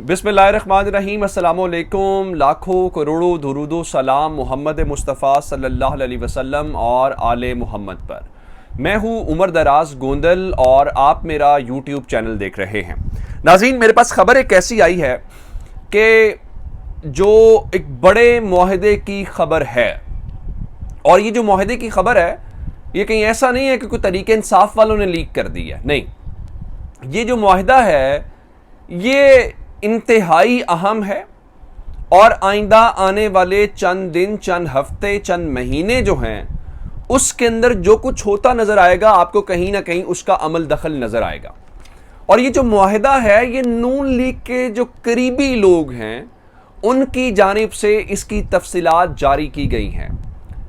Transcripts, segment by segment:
बिस्मिल्लाहिर्रहमानिर्रहीम अस्सलामुअलैकुम। लाखों करोड़ों दुरूदो सलाम मोहम्मद मुस्तफ़ा सल्लल्लाहु अलैहि वसल्लम और आले मोहम्मद पर। मैं हूँ उमर दराज गोंदल और आप मेरा यूट्यूब चैनल देख रहे हैं। नाज़रीन, मेरे पास खबर एक ऐसी आई है कि जो एक बड़े मुआहदे की खबर है, और ये जो मुआहदे की खबर है ये कहीं ऐसा नहीं है कि कोई तरीके इंसाफ वालों ने लीक कर दी है, नहीं। ये जो मुआहदा है ये इंतहाई अहम है और आइंदा आने वाले चंद दिन, चंद हफ्ते, चंद महीने जो हैं उसके अंदर जो कुछ होता नजर आएगा आपको कहीं ना कहीं उसका अमल दखल नजर आएगा। और ये जो मुआहदा है ये नून लीग के जो करीबी लोग हैं उनकी जानिब से इसकी तफसीलात जारी की गई हैं,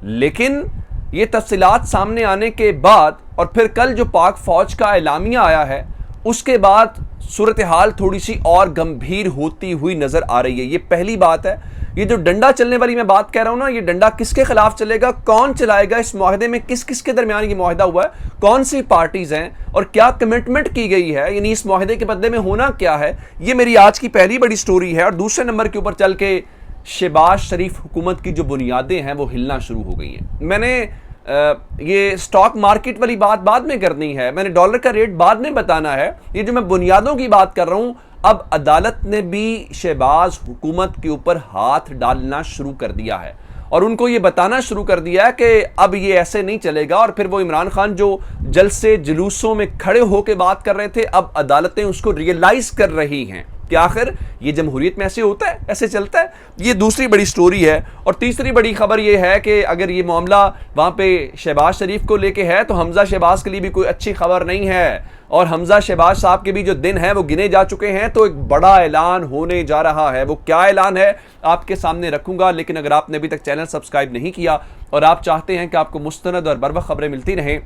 लेकिन ये तफसीलात सामने आने के बाद और फिर कल जो पाक फौज का एलामिया आया है उसके बाद सूरत हाल थोड़ी सी और गंभीर होती हुई नजर आ रही है। ये पहली बात है। ये जो डंडा चलने वाली मैं बात कह रहा हूं ना, ये डंडा किसके खिलाफ चलेगा, कौन चलाएगा, इस मुआहदे में किस किस के दरमियान ये मुआहदा हुआ है, कौन सी पार्टीज हैं और क्या कमिटमेंट की गई है, यानी इस मुआहदे के बदले में होना क्या है, ये मेरी आज की पहली बड़ी स्टोरी है। और दूसरे नंबर के ऊपर चल के शहबाज शरीफ हुकूमत की जो बुनियादें हैं वो हिलना शुरू हो गई हैं। मैंने ये स्टॉक मार्केट वाली बात बाद में करनी है, मैंने डॉलर का रेट बाद में बताना है। ये जो मैं बुनियादों की बात कर रहा हूं, अब अदालत ने भी शहबाज हुकूमत के ऊपर हाथ डालना शुरू कर दिया है और उनको ये बताना शुरू कर दिया है कि अब ये ऐसे नहीं चलेगा। और फिर वो इमरान खान जो जलसे जुलूसों में खड़े होकर बात कर रहे थे, अब अदालतें उसको रियलाइज कर रही हैं कि आखिर ये जमहूरियत में ऐसे होता है, ऐसे चलता है। ये दूसरी बड़ी स्टोरी है। और तीसरी बड़ी खबर ये है कि अगर ये मामला वहाँ पे शहबाज शरीफ को लेके है तो हमजा शहबाज के लिए भी कोई अच्छी खबर नहीं है और हमजा शहबाज साहब के भी जो दिन हैं वो गिने जा चुके हैं। तो एक बड़ा ऐलान होने जा रहा है। वो क्या ऐलान है आपके सामने रखूंगा, लेकिन अगर आपने अभी तक चैनल सब्सक्राइब नहीं किया और आप चाहते हैं कि आपको मुस्तनद और बरवक्त खबरें मिलती रहें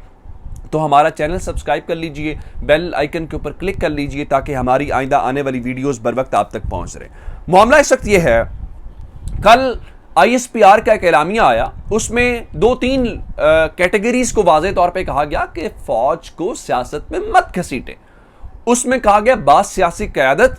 तो हमारा चैनल सब्सक्राइब कर लीजिए, बेल आइकन के ऊपर क्लिक कर लीजिए ताकि हमारी आइंदा आने वाली वीडियोस बर वक्त आप तक पहुंच रहे। मामला इस वक्त ये है, कल ISPR का एक एलामिया आया, उसमें 2-3 कैटेगरीज को वाज़े तौर पे कहा गया कि फौज को सियासत में मत घसीटे। उसमें कहा गया बास सियासी क़यादत,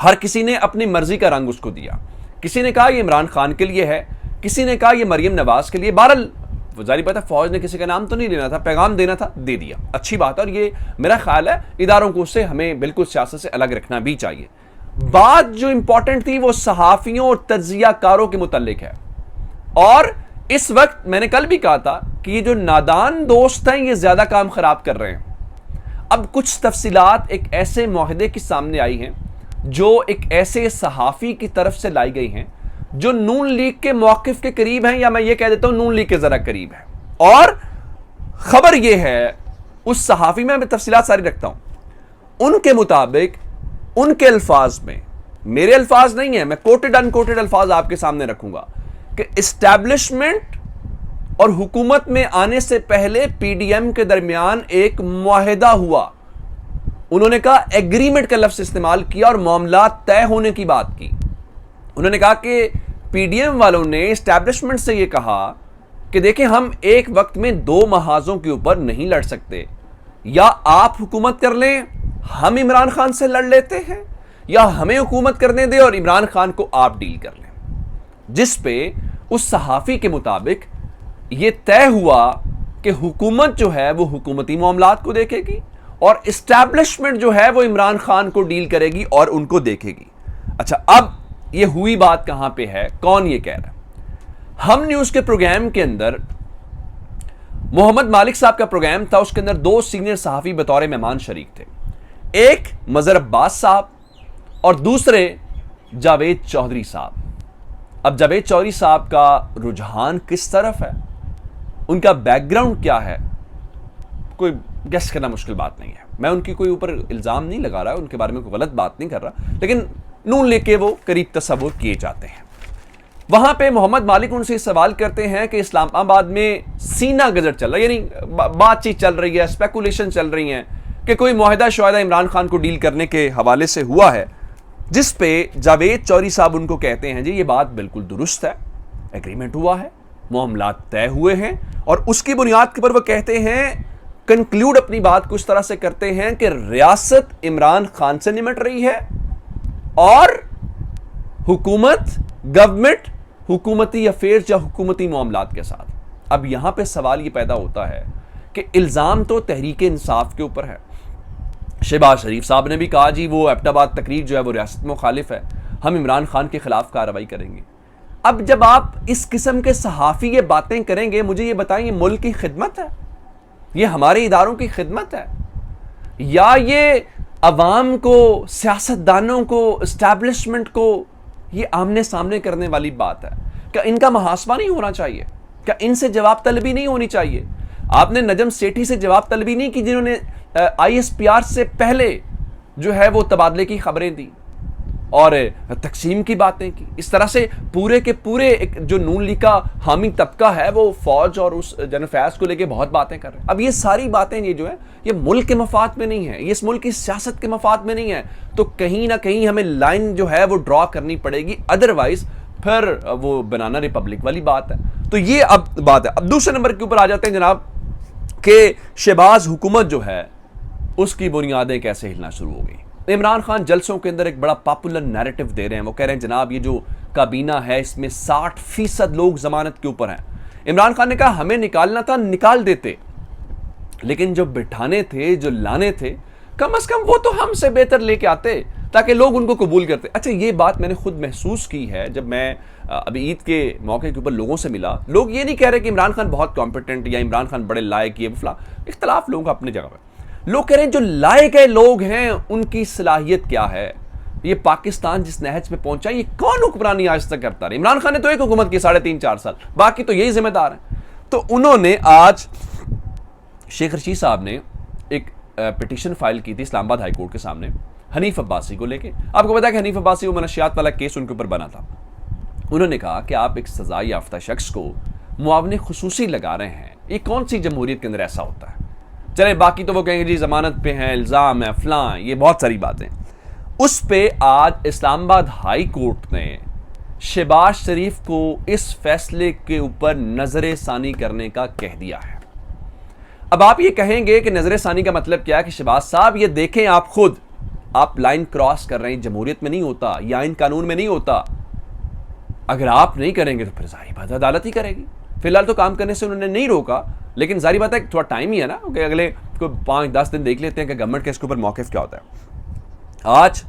हर किसी ने अपनी मर्जी का रंग उसको दिया। किसी ने कहा ये इमरान खान के लिए है, किसी ने कहा ये मरियम नवाज के लिए। बहरहाल जारी बात है फौज ने किसी का नाम तो नहीं लेना था, पैगाम देना था, दे दिया, अच्छी बात है। और ये मेरा ख्याल है इदारों को उससे हमें बिल्कुल सियासत से अलग रखना भी चाहिए। बात जो इंपॉर्टेंट थी वो सहाफियों और तज्जियाकारों के मुताल्लिक है। और इस वक्त मैंने कल भी कहा था कि ये जो नादान दोस्त हैं ये ज्यादा काम खराब कर रहे हैं। अब कुछ तफसीलात एक ऐसे मुआहदे की सामने आई हैं जो एक ऐसे सहाफी की तरफ से लाई गई हैं जो नून लीग के मौकिफ के करीब हैं, या मैं ये कह देता हूं नून लीग के जरा करीब है। और खबर ये है, उस सहाफी में मैं तफसीलात सारी रखता हूं, उनके मुताबिक उनके अल्फाज में, मेरे अल्फाज नहीं है, मैं कोटेड अनकोटेड अल्फाज आपके सामने रखूंगा कि इस्टेब्लिशमेंट और हुकूमत में आने से पहले PDM के दरमियान एक मुआहदा हुआ। उन्होंने कहा एग्रीमेंट का लफ्ज इस्तेमाल किया और मामला तय होने की बात की। उन्होंने कहा कि PDM वालों ने एस्टैब्लिशमेंट से यह कहा कि देखें हम एक वक्त में 2 महाजों के ऊपर नहीं लड़ सकते, या आप हुकूमत कर लें, हम इमरान खान से लड़ लेते हैं, या हमें हुकूमत करने दें और इमरान खान को आप डील कर लें। जिस पे उस सहाफी के मुताबिक यह तय हुआ कि हुकूमत जो है वो हुकूमती मामलात को देखेगी और एस्टैब्लिशमेंट जो है वो इमरान खान को डील करेगी और उनको देखेगी। अच्छा, अब ये हुई बात कहां पे है, कौन ये कह रहा है? हम न्यूज के प्रोग्राम के अंदर मोहम्मद मालिक साहब का प्रोग्राम था, उसके अंदर 2 सीनियर सहाफी बतौर मेहमान शरीक थे, एक मजहर अब्बास साहब और दूसरे जावेद चौधरी साहब। अब जावेद चौधरी साहब का रुझान किस तरफ है, उनका बैकग्राउंड क्या है, कोई गेस करना मुश्किल बात नहीं है। मैं उनकी कोई ऊपर इल्जाम नहीं लगा रहा, उनके बारे में कोई गलत बात नहीं कर रहा, लेकिन नून लेके वो करीब तस्वुर किए जाते हैं। वहां पे मोहम्मद मालिक उनसे सवाल करते हैं कि इस्लामाबाद में सीना गजर चल रहा है, यानी बातचीत चल रही है, स्पेकुलेशन चल रही है कि कोई मुआहदा शुआहदा इमरान खान को डील करने के हवाले से हुआ है, जिस पे जावेद चौधरी साहब उनको कहते हैं जी ये बात बिल्कुल दुरुस्त है, एग्रीमेंट हुआ है, मामला तय हुए हैं। और उसकी बुनियाद के ऊपर वो कहते हैं, कंक्लूड अपनी बात को इस तरह से करते हैं कि रियासत इमरान खान से निमट रही है और हुकूमत, गवर्नमेंट, हुकूमती अफेयर्स या हुकूमती मामलात के साथ। अब यहां पे सवाल ये पैदा होता है कि इल्ज़ाम तो तहरीक इंसाफ के ऊपर है। शहबाज शरीफ साहब ने भी कहा जी वो एबटाबाद तकरीर जो है वो रियासत मुखालिफ है, हम इमरान खान के खिलाफ कार्रवाई करेंगे। अब जब आप इस किस्म के सहाफ़ी ये बातें करेंगे, मुझे ये बताएं, ये मुल्क की खिदमत है, ये हमारे इदारों की खिदमत है, या ये अवाम को, सियासतदानों को, इस्टेब्लिशमेंट को ये आमने सामने करने वाली बात है? क्या इनका मुहासबा नहीं होना चाहिए? क्या इनसे जवाब तलबी नहीं होनी चाहिए? आपने नजम सेठी से जवाब तलबी नहीं की जिन्होंने ISPR से पहले जो है वो तबादले की खबरें दी और तकसीम की बातें की। इस तरह से पूरे के पूरे एक जो नून लीग का हामी तबका है वो फौज और उस जनरल फैज को लेके बहुत बातें कर रहे हैं। अब ये सारी बातें ये जो है ये मुल्क के मफाद में नहीं है, ये इस मुल्क की सियासत के मफाद में नहीं है। तो कहीं ना कहीं हमें लाइन जो है वो ड्रॉ करनी पड़ेगी, अदरवाइज फिर वो बनाना रिपब्लिक वाली बात है। तो ये अब बात है। अब दूसरे नंबर के ऊपर आ जाते हैं जनाब कि शहबाज हुकूमत जो है उसकी बुनियादें कैसे हिलना शुरू हो गई। इमरान खान जलसों के अंदर एक बड़ा पॉपुलर नैरेटिव दे रहे हैं। वो कह रहे हैं जनाब ये जो काबीना है इसमें 60% लोग जमानत के ऊपर हैं। इमरान खान ने कहा हमें निकालना था, निकाल देते, लेकिन जो बिठाने थे, जो लाने थे, कम से कम वो तो हमसे बेहतर लेके आते ताकि लोग उनको कबूल करते। अच्छा, ये बात मैंने खुद महसूस की है जब मैं अभी ईद के मौके के ऊपर लोगों से मिला। लोग ये नहीं कह रहे कि इमरान खान बहुत कॉम्पिटेंट या इमरान खान बड़े लायक, ये फला, इख्तलाफ लोगों का अपनी जगह पर। लोग कह रहे हैं जो लाए गए लोग हैं उनकी सलाहियत क्या है। ये पाकिस्तान जिस नहज पे पहुंचा, ये कौन हुक्मरानी आज तक करता रहा? इमरान खान ने तो एक हुकूमत की 3.5-4 साल, बाकी तो यही जिम्मेदार है। तो उन्होंने आज शेख रशीद साहब ने एक पिटीशन फाइल की थी इस्लामाबाद हाई कोर्ट के सामने हनीफ अब्बासी को लेके। आपको पता है कि हनीफ अब्बासी वो मनशियात वाला केस उनके ऊपर बना था। उन्होंने कहा कि आप एक सजा याफ्ता शख्स को मुआवने खुसूसी लगा रहे हैं, ये कौन सी जमहूरियत के अंदर ऐसा होता है? चले बाकी तो वो कहेंगे जी जमानत पे हैं, इल्ज़ाम है, फलां, ये बहुत सारी बातें। उस पे आज इस्लामाबाद हाई कोर्ट ने शहबाज शरीफ को इस फैसले के ऊपर नजर सानी करने का कह दिया है। अब आप ये कहेंगे कि नजर सानी का मतलब क्या है कि शहबाज साहब ये देखें, आप खुद आप लाइन क्रॉस कर रहे हैं, जमहूरियत में नहीं होता या इन कानून में नहीं होता। अगर आप नहीं करेंगे तो फिर जाहिर बात अदालत ही करेगी। फिलहाल तो काम करने से उन्होंने नहीं रोका, लेकिन जारी बात है थोड़ा टाइम ही है ना कि अगले कोई 5-10 दिन देख लेते हैं कि गवर्नमेंट का इसके ऊपर मौक़िफ़ क्या होता है। आज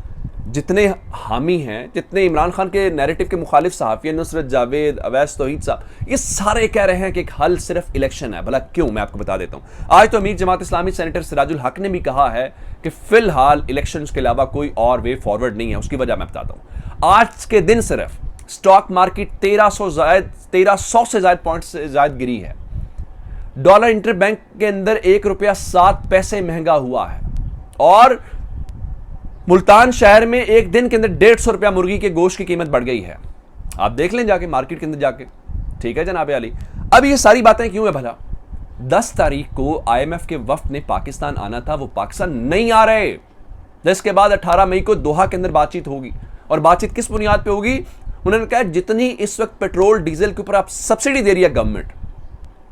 जितने हामी हैं, जितने इमरान खान के नैरेटिव के मुखालिफ सहाफ़ी हैं, नुसरत जावेद, अवैस तौहीद साहब, ये सारे कह रहे हैं कि एक हल सिर्फ इलेक्शन है। भला क्यों? मैं आपको बता देता हूँ। आज तो अमीर जमात इस्लामी सेनेटर सिराजुल हक ने भी कहा है कि फिलहाल इलेक्शन के अलावा कोई और वे फॉरवर्ड नहीं है। उसकी वजह मैं बताता हूँ। आज के दिन सिर्फ स्टॉक मार्केट 1300 से ज़ायद पॉइंट से ज़ायद गिरी है। डॉलर इंटरबैंक के अंदर 1 रुपया 7 पैसे महंगा हुआ है और मुल्तान शहर में एक दिन के अंदर 150 रुपया मुर्गी के गोश्त की कीमत बढ़ गई है। आप देख लें जाके मार्केट के अंदर जाके। ठीक है जनाब अली। अब ये सारी बातें क्यों है भला? 10 तारीख को IMF के वफ्द ने पाकिस्तान आना था, वो पाकिस्तान नहीं आ रहे। जिसके बाद 18 मई को दोहा के अंदर बातचीत होगी और बातचीत किस बुनियाद पे होगी? उन्होंने कहा जितनी इस वक्त पेट्रोल डीजल के ऊपर आप सब्सिडी दे रही है गवर्नमेंट,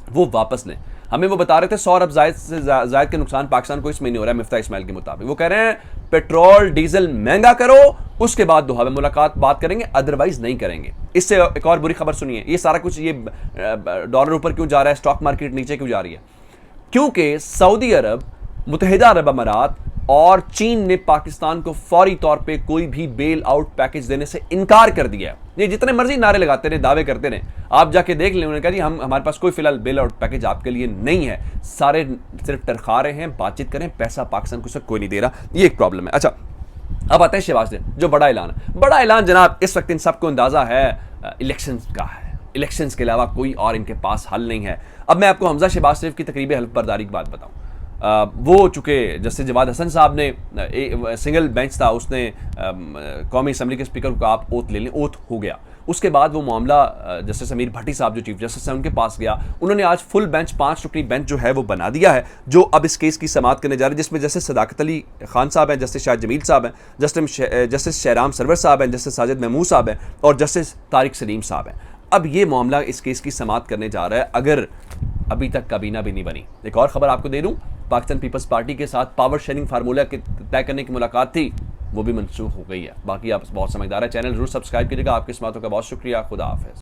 वो वापस लें। हमें वो बता रहे थे 100 अरब से जायद के नुकसान पाकिस्तान को इसमें नहीं हो रहा है मिफ्ता इस्माइल के मुताबिक। वो कह रहे हैं पेट्रोल डीजल महंगा करो, उसके बाद दोहा में मुलाकात बात करेंगे, अदरवाइज नहीं करेंगे। इससे एक और बुरी खबर सुनिए। ये सारा कुछ ये डॉलर ऊपर क्यों जा रहा है, स्टॉक मार्केट नीचे क्यों जा रही है? क्योंकि सऊदी अरब, मुत्तहिदा अरब अमारात और चीन ने पाकिस्तान को फौरी तौर पे कोई भी बेल आउट पैकेज देने से इनकार कर दिया। ये जितने मर्जी नारे लगाते रहे, दावे करते रहे, आप जाके देख लें। उन्होंने कहा जी हमारे पास कोई फिलहाल बेल आउट पैकेज आपके लिए नहीं है, सारे सिर्फ टरखा रहे हैं, बातचीत करें, पैसा पाकिस्तान को कोई नहीं दे रहा। ये एक प्रॉब्लम है। अच्छा, अब आते हैं शहबाज ने जो बड़ा ऐलान है। बड़ा ऐलान जनाब इस वक्त इन सबको अंदाजा है इलेक्शन का है। इलेक्शन के अलावा कोई और इनके पास हल नहीं है। अब मैं आपको हमजा शहबाज शरीफ की तकरीब हल्फ बर्दारी की बात बताऊं। वो चूँकि जस्टिस जवाद हसन साहब ने सिंगल बेंच था, उसने कौमी असम्बली के स्पीकर को आप ओथ ले लें, ओथ हो गया। उसके बाद वो मामला जस्टिस अमीर भट्टी साहब जो चीफ जस्टिस हैं उनके पास गया। उन्होंने आज फुल बेंच 5 रुकनी बेंच जो है वो बना दिया है, जो अब इस केस की समाअत करने जा रही है, जिसमें जस्टिस सदाकत अली खान साहब हैं, जस्टिस शाहिद जमील साहब हैं, जस्टिस शहराम सरवर साहब हैं, जस्टिस साजिद महमूद साहब हैं और जस्टिस तारिक सलीम साहब हैं। अब ये मामला इस केस की समाअत करने जा रहा है, अगर अभी तक काबीना भी नहीं बनी। एक और खबर आपको दे दूं, पाकिस्तान पीपल्स पार्टी के साथ पावर शेयरिंग फार्मूला के तय करने की मुलाकात थी, वो भी मनसूख हो गई है। बाकी आप बहुत समझदार है, चैनल जरूर सब्सक्राइब कीजिएगा। आपकी इस बातों का बहुत शुक्रिया। खुदा हाफिज़।